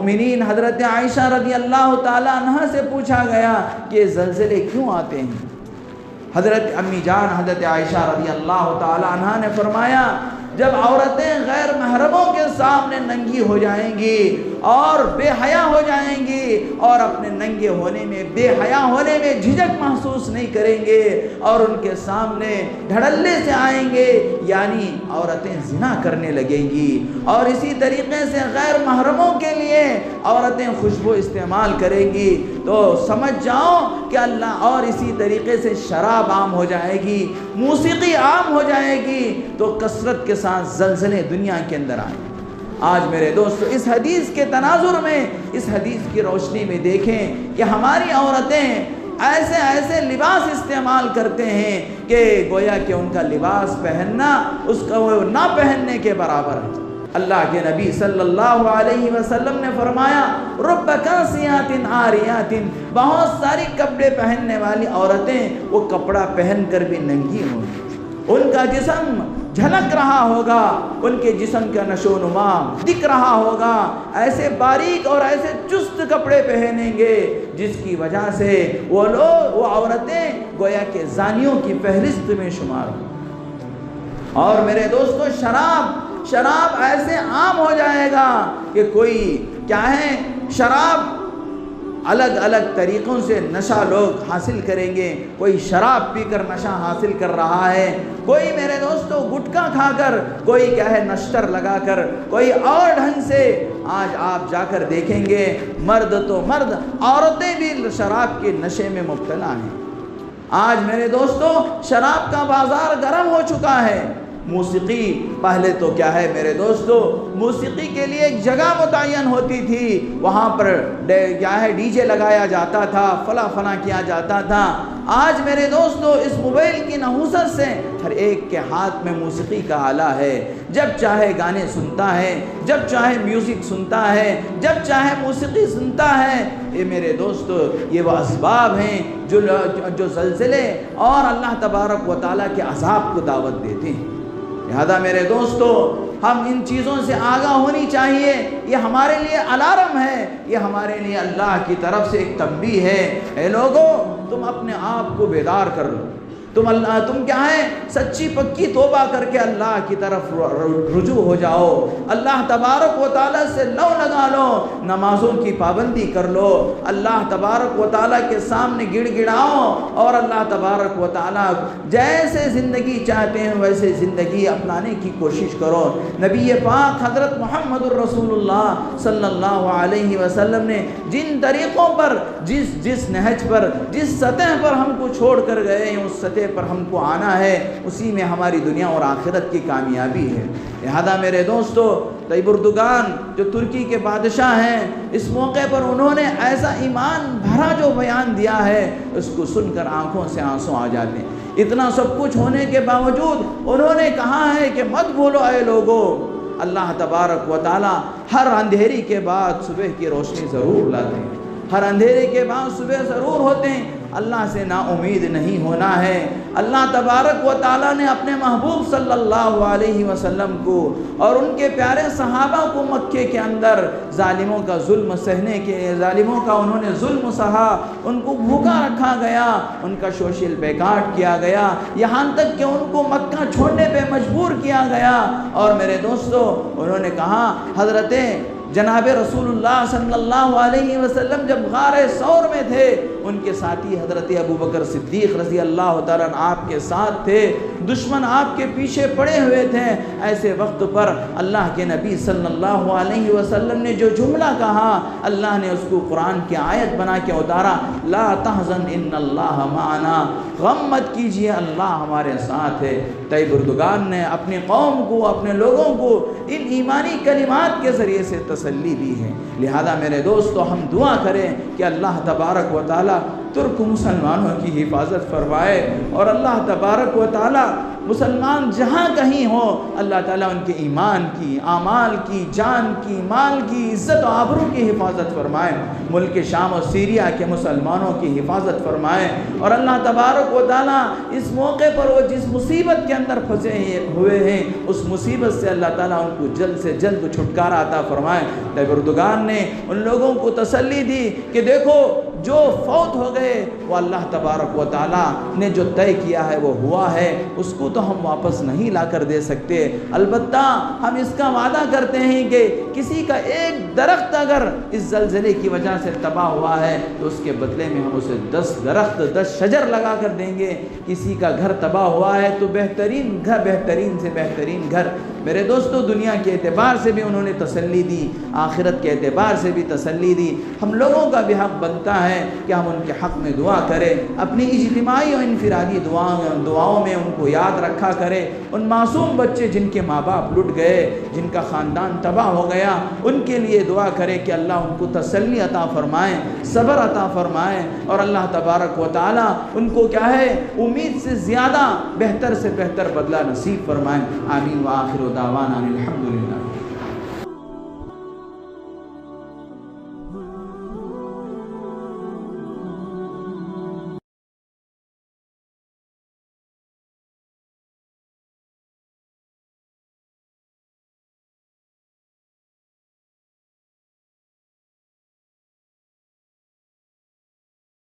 المؤمنین حضرت عائشہ رضی اللہ تعالی عنہ سے پوچھا گیا کہ زلزلے کیوں آتے ہیں؟ حضرت امی جان حضرت عائشہ رضی اللہ تعالی عنہ نے فرمایا جب عورتیں غیر محرموں کے سامنے ننگی ہو جائیں گی اور بے حیا ہو جائیں گی اور اپنے ننگے ہونے میں بے حیا ہونے میں جھجک محسوس نہیں کریں گے اور ان کے سامنے دھڑلے سے آئیں گے یعنی عورتیں زنا کرنے لگیں گی، اور اسی طریقے سے غیر محرموں کے لیے عورتیں خوشبو استعمال کریں گی تو سمجھ جاؤ کہ اللہ، اور اسی طریقے سے شراب عام ہو جائے گی، موسیقی عام ہو جائے گی، تو کثرت کے ساتھ زلزلے دنیا کے اندر آئیں۔ آج میرے دوستو اس حدیث کے تناظر میں، اس حدیث کی روشنی میں دیکھیں کہ ہماری عورتیں ایسے ایسے لباس استعمال کرتے ہیں کہ گویا کہ ان کا لباس پہننا اس کا وہ نہ پہننے کے برابر ہے۔ اللہ کے نبی صلی اللہ علیہ وسلم نے فرمایا رب کاسیات عاریات، بہت ساری کپڑے پہننے والی عورتیں وہ کپڑا پہن کر بھی ننگی ہوں گی، ان کا جسم جھلک رہا ہوگا، ان کے جسم کا نشو و نما دکھ رہا ہوگا، ایسے باریک اور ایسے چست کپڑے پہنیں گے جس کی وجہ سے وہ عورتیں گویا کہ زانیوں کی فہرست میں شمار ہوں۔ اور میرے دوستو شراب ایسے عام ہو جائے گا کہ کوئی کیا ہے، شراب الگ الگ طریقوں سے نشہ لوگ حاصل کریں گے، کوئی شراب پی کر نشہ حاصل کر رہا ہے، کوئی میرے دوستو گٹکا کھا کر، کوئی کیا ہے نشتر لگا کر، کوئی اور ڈھنگ سے۔ آج آپ جا کر دیکھیں گے مرد تو مرد، عورتیں بھی شراب کے نشے میں مبتلا ہیں۔ آج میرے دوستو شراب کا بازار گرم ہو چکا ہے۔ موسیقی پہلے تو کیا ہے میرے دوستو، موسیقی کے لیے ایک جگہ متعین ہوتی تھی، وہاں پر کیا ہے ڈی جے لگایا جاتا تھا، فلاں کیا جاتا تھا۔ آج میرے دوستو اس موبائل کی نحوست سے ہر ایک کے ہاتھ میں موسیقی کا آلہ ہے، جب چاہے گانے سنتا ہے، جب چاہے میوزک سنتا ہے، جب چاہے موسیقی سنتا ہے۔ یہ میرے دوستو یہ وہ اسباب ہیں جو زلزلے اور اللہ تبارک و تعالیٰ کے عذاب کو دعوت دیتے ہیں۔ لہذا میرے دوستو ہم ان چیزوں سے آگاہ ہونی چاہیے، یہ ہمارے لیے الارم ہے، یہ ہمارے لیے اللہ کی طرف سے ایک تنبیہ ہے۔ اے لوگو تم اپنے آپ کو بیدار کر لو، تم کیا ہے سچی پکی توبہ کر کے اللہ کی طرف رجوع ہو جاؤ، اللہ تبارک و تعالیٰ سے لو لگا لو، نمازوں کی پابندی کر لو، اللہ تبارک و تعالیٰ کے سامنے گڑ گڑاؤ اور اللہ تبارک و تعالیٰ جیسے زندگی چاہتے ہیں ویسے زندگی اپنانے کی کوشش کرو۔ نبی پاک حضرت محمد الرسول اللہ صلی اللہ علیہ وسلم نے جن طریقوں پر جس نہج پر جس سطح پر ہم کو چھوڑ کر گئے ہیں اس سطح پر ہم کو آنا ہے، اسی میں ہماری دنیا اور آخرت کی کامیابی ہے۔ لہذا میرے دوستو طیب اردگان جو ترکی کے بادشاہ ہیں، اس موقع پر انہوں نے ایسا ایمان بھرا جو بیان دیا ہے اس کو سن کر آنکھوں سے آنسو آ جاتے ہیں۔ اتنا سب کچھ ہونے کے باوجود انہوں نے کہا ہے کہ مت بھولو اے لوگو، اللہ تبارک و تعالی ہر اندھیری کے بعد صبح کی روشنی ضرور لاتے ہیں، ہر اندھیرے کے بعد صبح ضرور ہوتے ہیں۔ اللہ سے نا امید نہیں ہونا ہے۔ اللہ تبارک و تعالیٰ نے اپنے محبوب صلی اللہ علیہ وسلم کو اور ان کے پیارے صحابہ کو مکے کے اندر ظالموں کا ظلم سہنے کے، ظالموں کا انہوں نے ظلم سہا، ان کو بھوکا رکھا گیا، ان کا سوشل بیکاٹ کیا گیا، یہاں تک کہ ان کو مکہ چھوڑنے پہ مجبور کیا گیا۔ اور میرے دوستو انہوں نے کہا حضرت جناب رسول اللہ صلی اللہ علیہ وسلم جب غار ثور میں تھے، ان کے ساتھی حضرت ابو بکر صدیق رضی اللہ تعالیٰ عنہ آپ کے ساتھ تھے، دشمن آپ کے پیچھے پڑے ہوئے تھے۔ ایسے وقت پر اللہ کے نبی صلی اللہ علیہ وسلم نے جو جملہ کہا، اللہ نے اس کو قرآن کی آیت بنا کے اتارا، لا تحزن ان اللہ معنا، غم مت کیجئے اللہ ہمارے ساتھ ہے۔ طیب اردگان نے اپنی قوم کو، اپنے لوگوں کو ان ایمانی کلمات کے ذریعے سے تسلی دی ہے۔ لہذا میرے دوستو ہم دعا کریں کہ اللہ تبارک و تعالیٰ ترک مسلمانوں کی حفاظت فرمائے، اور اللہ تبارک و تعالی مسلمان جہاں کہیں ہو اللہ تعالیٰ ان کے ایمان کی، اعمال کی، جان کی، مال کی، عزت و آبرو کی حفاظت فرمائے، ملک شام و سیریا کے مسلمانوں کی حفاظت فرمائے، اور اللہ تبارک و تعالیٰ اس موقع پر وہ جس مصیبت کے اندر پھنسے ہوئے ہیں اس مصیبت سے اللہ تعالیٰ ان کو جلد سے جلد چھٹکارا عطا فرمائے۔ اردگان نے ان لوگوں کو تسلی دی کہ دیکھو جو فوت ہو گئے وہ اللہ تبارک و تعالیٰ نے جو طے کیا ہے وہ ہوا ہے، اس کو تو ہم واپس نہیں لا کر دے سکتے، البتہ ہم اس کا وعدہ کرتے ہیں کہ کسی کا ایک درخت اگر اس زلزلے کی وجہ سے تباہ ہوا ہے تو اس کے بدلے میں ہم اسے 10 درخت 10 شجر لگا کر دیں گے۔ کسی کا گھر تباہ ہوا ہے تو بہترین گھر، بہترین سے بہترین گھر۔ میرے دوستو دنیا کے اعتبار سے بھی انہوں نے تسلی دی، آخرت کے اعتبار سے بھی تسلی دی۔ ہم لوگوں کا بھی حق بنتا ہے کہ ہم ان کے حق میں دعا کریں، اپنی اجتماعی اور انفرادی دعاؤں میں ان کو یاد رکھا کرے۔ ان معصوم بچے جن کے ماں باپ لٹ گئے، جن کا خاندان تباہ ہو گیا، ان کے لیے دعا کرے کہ اللہ ان کو تسلی عطا فرمائے، صبر عطا فرمائے، اور اللہ تبارک و تعالی ان کو کیا ہے امید سے زیادہ بہتر سے بہتر بدلہ نصیب فرمائے۔ آمین وآخر دعوانا الحمدللہ۔